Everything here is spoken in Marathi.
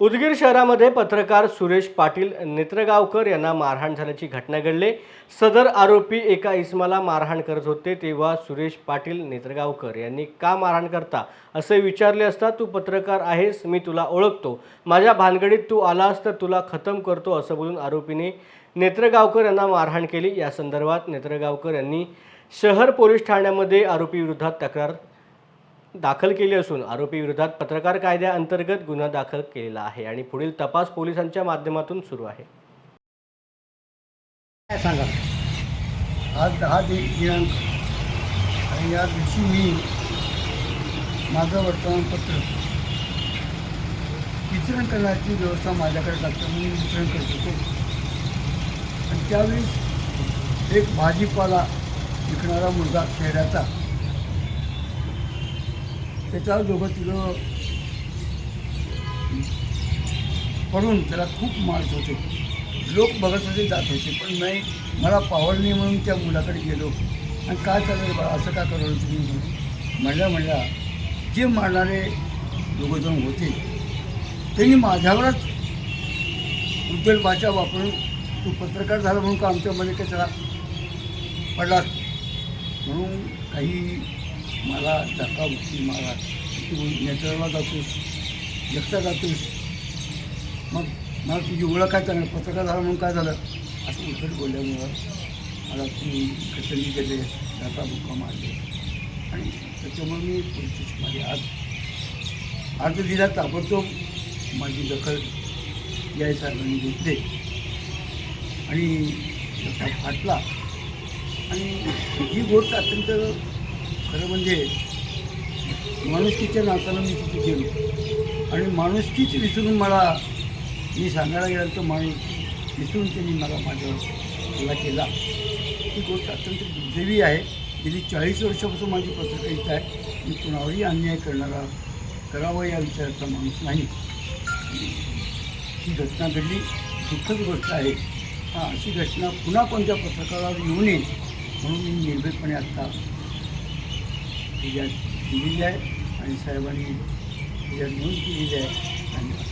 उदगीर शहरामध्ये पत्रकार सुरेश पाटील नेत्रगावकर यांना मारहाण झाल्याची घटना घडली। सदर आरोपी एका इसमाला मारहाण करत होते तेव्हा सुरेश पाटील नेत्रगावकर यांनी का मारहाण करता असे विचारले असता तू पत्रकार आहेस, मी तुला ओळखतो, माझ्या भानगडीत तू आलास तर तुला खतम करतो असं बोलून आरोपीने नेत्रगावकर यांना मारहाण केली। या संदर्भात नेत्रगावकर यांनी शहर पोलीस ठाण्यामध्ये आरोपी विरोधात तक्रार दाखल केली असून आरोपी विरोधात पत्रकार कायद्याअंतर्गत गुन्हा दाखल केलेला आहे आणि पुढील तपास पोलिसांच्या माध्यमातून सुरू आहे। काय सांगा? आज 10 दिनांक आणि या दिवशी मी माझं वर्तमानपत्र वितरण करण्याची व्यवस्था माझ्याकडे लागते म्हणून वितरण करत होतो आणि त्यावेळेस एक भाजीपाला विकणारा मुलगा खेड्याचा त्याच्यावर दोघं तिघं पडून त्याला खूप मारत होते। लोक बघत होते, जात होते, पण नाही मला पावलं नाही म्हणून त्या मुलाकडे गेलो आणि काय चाललं बा असं का करवलं तुम्ही म्हणल्या जे मारणारे दोघंजण होते त्यांनी माझ्यावरच उद्धट भाषा वापरून तू पत्रकार झाला म्हणून का आमच्यामध्ये कशाला पडला म्हणून काही मला धक्काबुक्की मारा, तू नेत्राला जातोस, एकटा जातोस, मग मला तुझी ओळख काय चांगलं पत्रकार झाला म्हणून काय झालं असं उद्धट बोलल्यामुळं मला तुम्ही कचंडी केले, धक्काबुक्का मारले आणि त्याच्यामुळे मी पोलीस स्टेशनमध्ये अर्ज दिला। ताबडतोब माझी दखल या साहेबांनी घेतली आणि धक्का फाटला आणि ही गोष्ट अत्यंत खरं म्हणजे माणुसकीच्या नात्यानं मी तिथे गेलो आणि माणुसकीच विसरून मी सांगायला गेलं तर माणूस विसरून त्यांनी मला माझ्यावर हल्ला केला। ही गोष्ट अत्यंत दुर्दैवी आहे। गेली 40 वर्षापासून माझी पत्रकारिता आहे। मी कुणावरही अन्याय करावा या विचाराचा माणूस नाही। ही घटना घडली, दुःखद गोष्ट आहे। अशी घटना पुन्हा कोणत्या पत्रकारावर येऊ नये म्हणून मी निर्भयपणे आत्ता दिलेली आहे आणि साहेबांनी नोंद केलेली आहे। धन्यवाद।